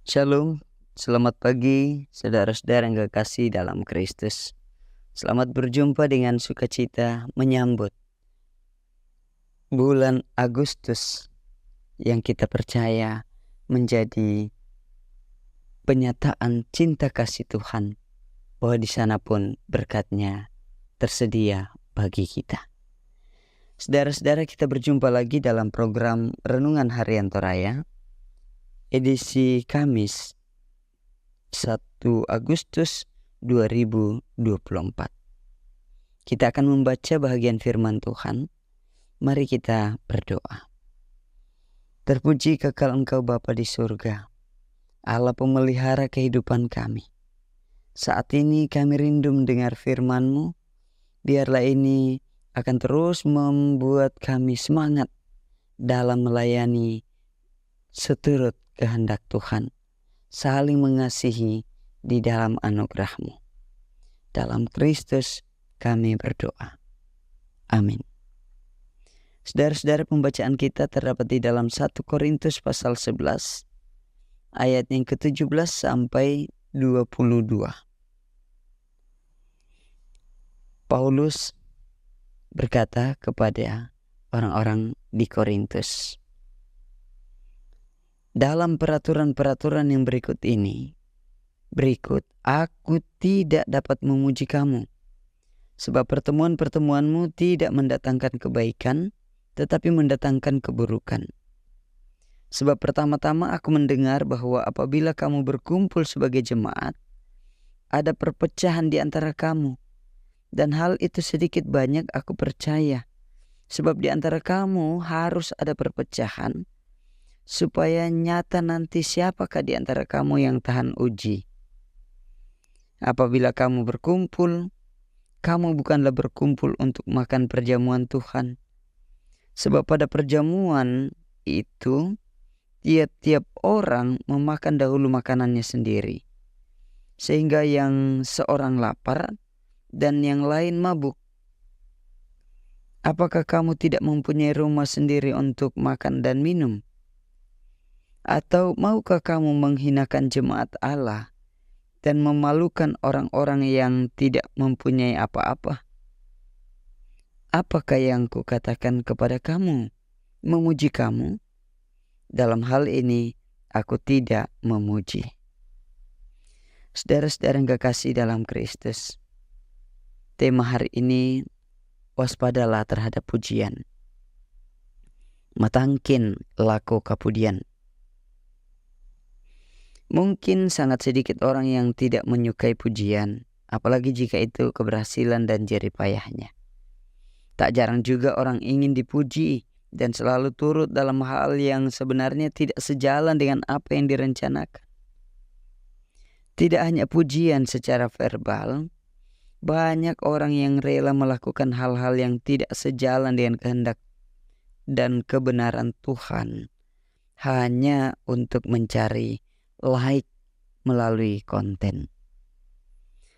Shalom, selamat pagi saudara-saudara yang kekasih dalam Kristus. Selamat berjumpa dengan sukacita menyambut bulan Agustus yang kita percaya menjadi penyataan cinta kasih Tuhan, bahwa di sana pun berkat-Nya tersedia bagi kita. Saudara-saudara, kita berjumpa lagi dalam program Renungan Harian Toraya, edisi Kamis 1 Agustus 2024. Kita akan membaca bahagian firman Tuhan. Mari kita berdoa. Terpuji kekal Engkau Bapa di surga, Allah pemelihara kehidupan kami. Saat ini kami rindu mendengar firman-Mu. Biarlah ini akan terus membuat kami semangat dalam melayani seturut kehendak Tuhan, saling mengasihi di dalam anugerah-Mu. Dalam Kristus kami berdoa. Amin. Saudara-saudara, pembacaan kita terdapat di dalam 1 Korintus pasal 11 ayat yang ke-17 sampai 22. Paulus berkata kepada orang-orang di Korintus, dalam peraturan-peraturan yang berikut, aku tidak dapat memuji kamu, sebab pertemuan-pertemuanmu tidak mendatangkan kebaikan, tetapi mendatangkan keburukan. Sebab pertama-tama aku mendengar bahwa apabila kamu berkumpul sebagai jemaat, ada perpecahan di antara kamu, dan hal itu sedikit banyak aku percaya, sebab di antara kamu harus ada perpecahan, supaya nyata nanti siapakah di antara kamu yang tahan uji. Apabila kamu berkumpul, kamu bukanlah berkumpul untuk makan perjamuan Tuhan. Sebab pada perjamuan itu, tiap-tiap orang memakan dahulu makanannya sendiri, sehingga yang seorang lapar dan yang lain mabuk. Apakah kamu tidak mempunyai rumah sendiri untuk makan dan minum? Atau maukah kamu menghinakan jemaat Allah dan memalukan orang-orang yang tidak mempunyai apa-apa? Apakah yang kukatakan kepada kamu? Memuji kamu? Dalam hal ini aku tidak memuji. Saudara-saudara yang kekasih dalam Kristus, tema hari ini, waspadalah terhadap pujian. Matangkin lako kapudian. Mungkin sangat sedikit orang yang tidak menyukai pujian, apalagi jika itu keberhasilan dan jerih payahnya. Tak jarang juga orang ingin dipuji dan selalu turut dalam hal yang sebenarnya tidak sejalan dengan apa yang direncanakan. Tidak hanya pujian secara verbal, banyak orang yang rela melakukan hal-hal yang tidak sejalan dengan kehendak dan kebenaran Tuhan hanya untuk mencari like melalui konten.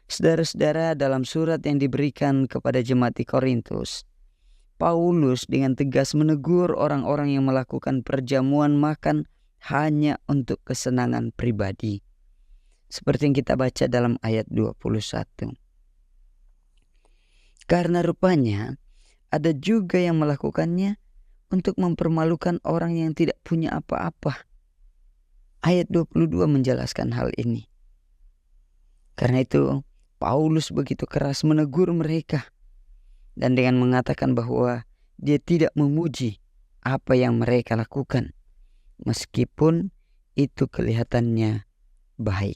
Saudara-saudara, dalam surat yang diberikan kepada jemaat di Korintus, Paulus dengan tegas menegur orang-orang yang melakukan perjamuan makan hanya untuk kesenangan pribadi. Seperti yang kita baca dalam ayat 21. Karena rupanya ada juga yang melakukannya untuk mempermalukan orang yang tidak punya apa-apa. Ayat 22 menjelaskan hal ini. Karena itu Paulus begitu keras menegur mereka, dan dengan mengatakan bahwa dia tidak memuji apa yang mereka lakukan, meskipun itu kelihatannya baik.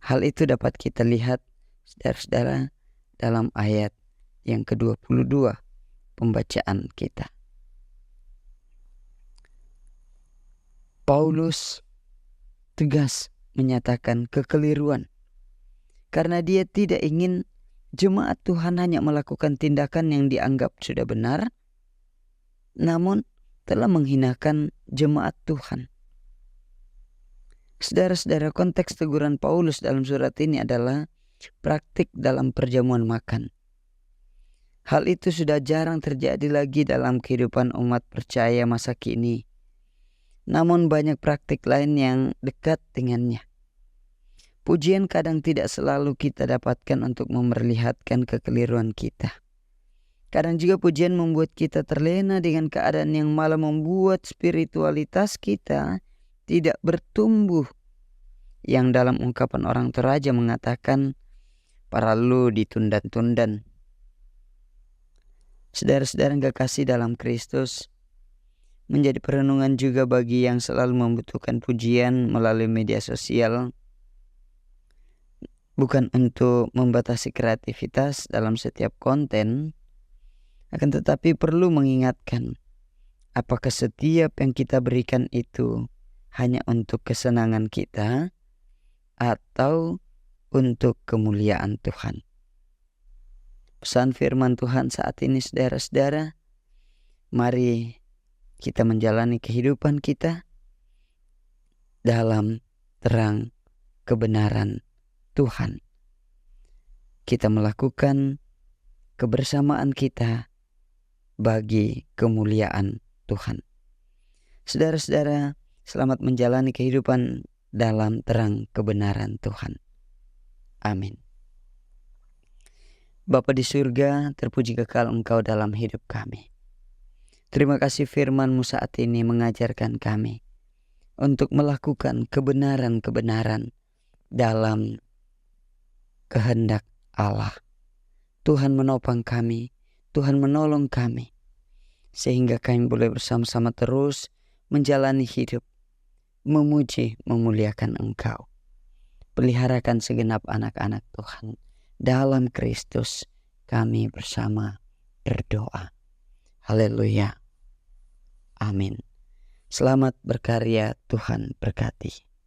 Hal itu dapat kita lihat, saudara-saudara, dalam ayat yang ke-22 pembacaan kita. Paulus tegas menyatakan kekeliruan, karena dia tidak ingin jemaat Tuhan hanya melakukan tindakan yang dianggap sudah benar, namun telah menghinakan jemaat Tuhan. Saudara-saudara, konteks teguran Paulus dalam surat ini adalah praktik dalam perjamuan makan. Hal itu sudah jarang terjadi lagi dalam kehidupan umat percaya masa kini. namun banyak praktik lain yang dekat dengannya. Pujian kadang tidak selalu kita dapatkan untuk memperlihatkan kekeliruan kita. Kadang juga pujian membuat kita terlena dengan keadaan yang malah membuat spiritualitas kita tidak bertumbuh. Yang dalam ungkapan orang Toraja mengatakan, para lu ditundan-tundan. Saudara-saudara yang kekasih dalam Kristus, menjadi perenungan juga bagi yang selalu membutuhkan pujian melalui media sosial. Bukan untuk membatasi kreativitas dalam setiap konten, akan tetapi perlu mengingatkan, apakah setiap yang kita berikan itu hanya untuk kesenangan kita atau untuk kemuliaan Tuhan. Pesan firman Tuhan saat ini, saudara-saudara, mari kita menjalani kehidupan kita dalam terang kebenaran Tuhan. Kita melakukan kebersamaan kita bagi kemuliaan Tuhan. Saudara-saudara, selamat menjalani kehidupan dalam terang kebenaran Tuhan. Amin. Bapa di surga, terpuji kekal Engkau dalam hidup kami. Terima kasih firman-Mu saat ini mengajarkan kami untuk melakukan kebenaran-kebenaran dalam kehendak Allah. Tuhan menopang kami, Tuhan menolong kami, sehingga kami boleh bersama-sama terus menjalani hidup, memuji, memuliakan Engkau. Peliharakan segenap anak-anak Tuhan. Dalam Kristus kami bersama berdoa. Haleluya. Amin. Selamat berkarya, Tuhan berkati.